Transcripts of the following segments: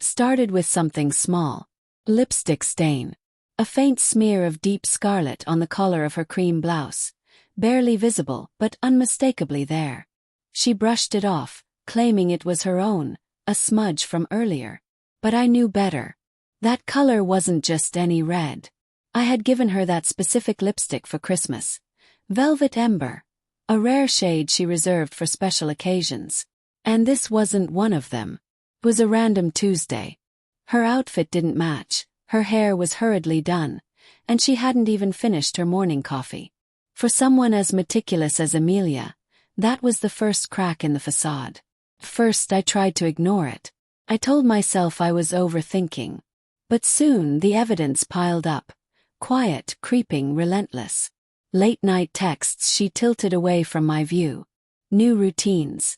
Started with something small. Lipstick stain. A faint smear of deep scarlet on the collar of her cream blouse. Barely visible, but unmistakably there. She brushed it off, claiming it was her own, a smudge from earlier. But I knew better. That color wasn't just any red. I had given her that specific lipstick for Christmas. Velvet Ember. A rare shade she reserved for special occasions. And this wasn't one of them. It was a random Tuesday. Her outfit didn't match, her hair was hurriedly done, and she hadn't even finished her morning coffee. For someone as meticulous as Amelia, that was the first crack in the facade. First I tried to ignore it. I told myself I was overthinking. But soon the evidence piled up. Quiet, creeping, relentless. Late-night texts she tilted away from my view. New routines.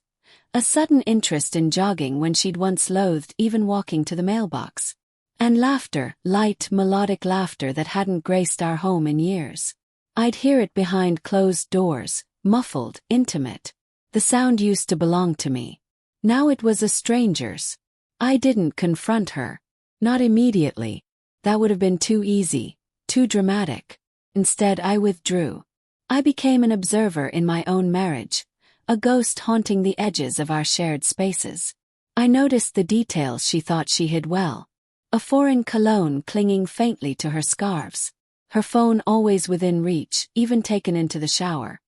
A sudden interest in jogging when she'd once loathed even walking to the mailbox. And laughter, light, melodic laughter that hadn't graced our home in years. I'd hear it behind closed doors, muffled, intimate. The sound used to belong to me. Now it was a stranger's. I didn't confront her. Not immediately. That would have been too easy, too dramatic. Instead I withdrew. I became an observer in my own marriage. A ghost haunting the edges of our shared spaces. I noticed the details she thought she hid well. A foreign cologne clinging faintly to her scarves. Her phone always within reach, even taken into the shower.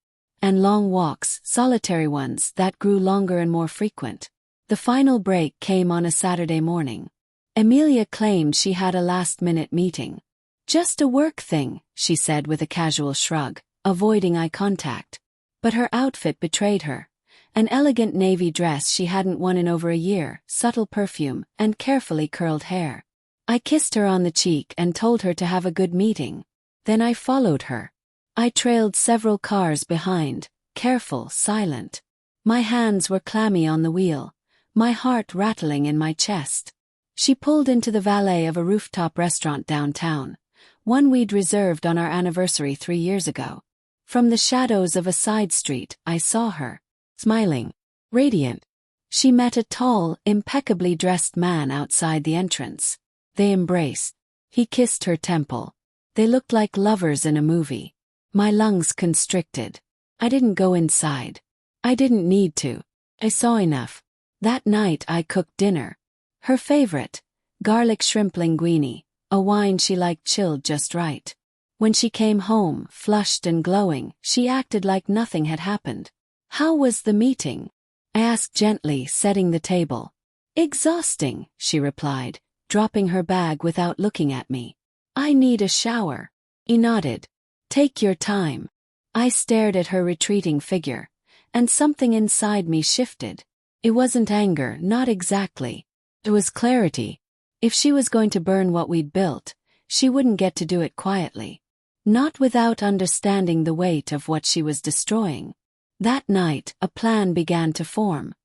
And long walks, solitary ones, that grew longer and more frequent. The final break came on a Saturday morning. Amelia claimed she had a last-minute meeting. Just a work thing, she said with a casual shrug, avoiding eye contact. But her outfit betrayed her. An elegant navy dress she hadn't worn in over a year, subtle perfume, and carefully curled hair. I kissed her on the cheek and told her to have a good meeting. Then I followed her. I trailed several cars behind, careful, silent. My hands were clammy on the wheel, my heart rattling in my chest. She pulled into the valet of a rooftop restaurant downtown, one we'd reserved on our anniversary 3 years ago. From the shadows of a side street, I saw her, smiling, radiant. She met a tall, impeccably dressed man outside the entrance. They embraced. He kissed her temple. They looked like lovers in a movie. My lungs constricted. I didn't go inside. I didn't need to. I saw enough. That night I cooked dinner. Her favorite, garlic shrimp linguine, a wine she liked chilled just right. When she came home, flushed and glowing, she acted like nothing had happened. How was the meeting? I asked gently, setting the table. Exhausting, she replied, dropping her bag without looking at me. I need a shower. He nodded. Take your time. I stared at her retreating figure, and something inside me shifted. It wasn't anger, not exactly. It was clarity. If she was going to burn what we'd built, she wouldn't get to do it quietly. Not without understanding the weight of what she was destroying. That night, a plan began to form.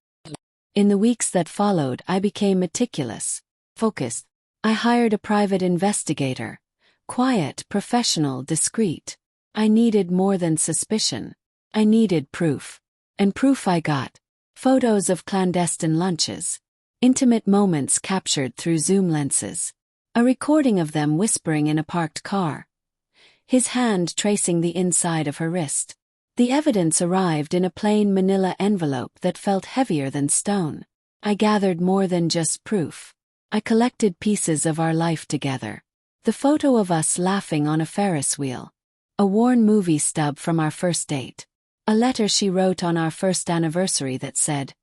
In the weeks that followed, I became meticulous, focused. I hired a private investigator. Quiet, professional, discreet. I needed more than suspicion. I needed proof. And proof I got. Photos of clandestine lunches. Intimate moments captured through zoom lenses. A recording of them whispering in a parked car. His hand tracing the inside of her wrist. The evidence arrived in a plain manila envelope that felt heavier than stone. I gathered more than just proof. I collected pieces of our life together. The photo of us laughing on a Ferris wheel. A worn movie stub from our first date. A letter she wrote on our first anniversary that said,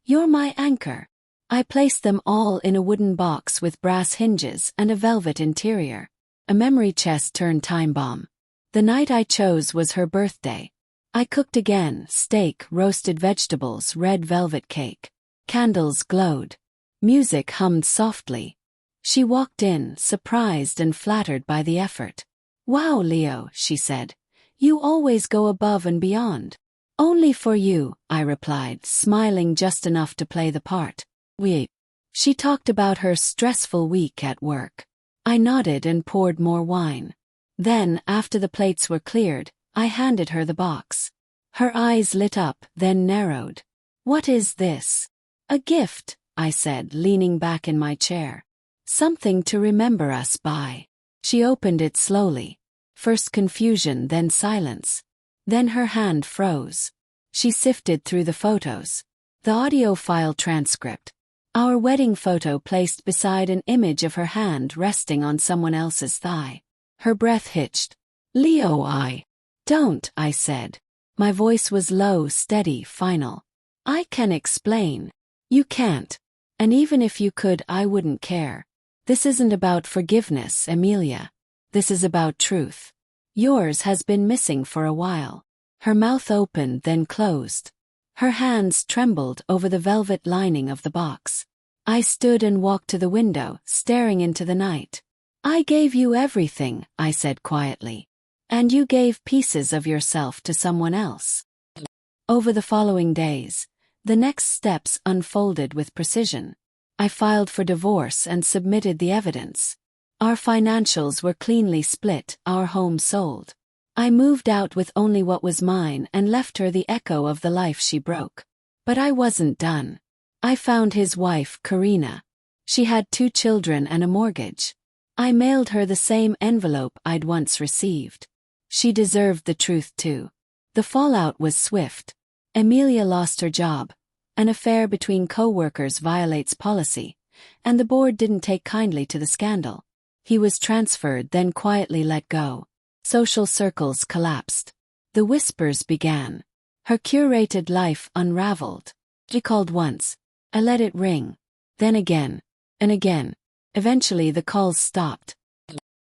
"You're my anchor." I placed them all in a wooden box with brass hinges and a velvet interior. A memory chest turned time bomb. The night I chose was her birthday. I cooked again, steak, roasted vegetables, red velvet cake. Candles glowed. Music hummed softly. She walked in, surprised and flattered by the effort. "Wow, Leo," she said. "You always go above and beyond." "Only for you," I replied, smiling just enough to play the part. She talked about her stressful week at work. I nodded and poured more wine. Then, after the plates were cleared, I handed her the box. Her eyes lit up, then narrowed. "What is this?" "A gift," I said, leaning back in my chair. Something to remember us by. She opened it slowly. First confusion, then silence. Then her hand froze. She sifted through the photos. The audio file transcript. Our wedding photo placed beside an image of her hand resting on someone else's thigh. Her breath hitched. Leo, don't, I said. My voice was low, steady, final. I can explain. You can't. And even if you could, I wouldn't care. This isn't about forgiveness, Emilia. This is about truth. Yours has been missing for a while. Her mouth opened, then closed. Her hands trembled over the velvet lining of the box. I stood and walked to the window, staring into the night. I gave you everything, I said quietly. And you gave pieces of yourself to someone else. Over the following days, the next steps unfolded with precision. I filed for divorce and submitted the evidence. Our financials were cleanly split, our home sold. I moved out with only what was mine and left her the echo of the life she broke. But I wasn't done. I found his wife, Karina. She had 2 children and a mortgage. I mailed her the same envelope I'd once received. She deserved the truth too. The fallout was swift. Emilia lost her job. An affair between co-workers violates policy, and the board didn't take kindly to the scandal. He was transferred, then quietly let go. Social circles collapsed. The whispers began. Her curated life unraveled. She called once. I let it ring. Then again. And again. Eventually the calls stopped.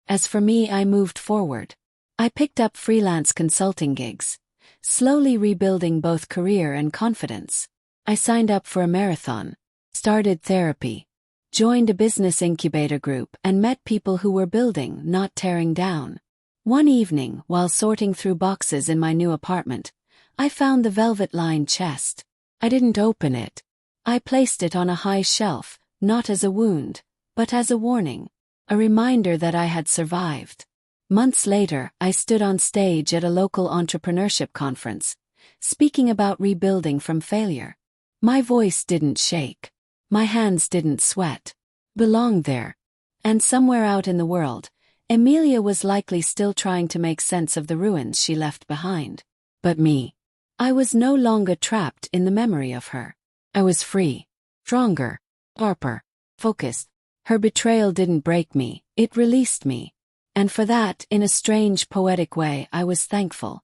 As for me, I moved forward. I picked up freelance consulting gigs, slowly rebuilding both career and confidence. I signed up for a marathon, started therapy, joined a business incubator group, and met people who were building, not tearing down. One evening, while sorting through boxes in my new apartment, I found the velvet-lined chest. I didn't open it. I placed it on a high shelf, not as a wound, but as a warning, a reminder that I had survived. Months later, I stood on stage at a local entrepreneurship conference, speaking about rebuilding from failure. My voice didn't shake. My hands didn't sweat. Belonged there. And somewhere out in the world, Emilia was likely still trying to make sense of the ruins she left behind. But me. I was no longer trapped in the memory of her. I was free. Stronger. Sharper. Focused. Her betrayal didn't break me, it released me. And for that, in a strange, poetic way, I was thankful.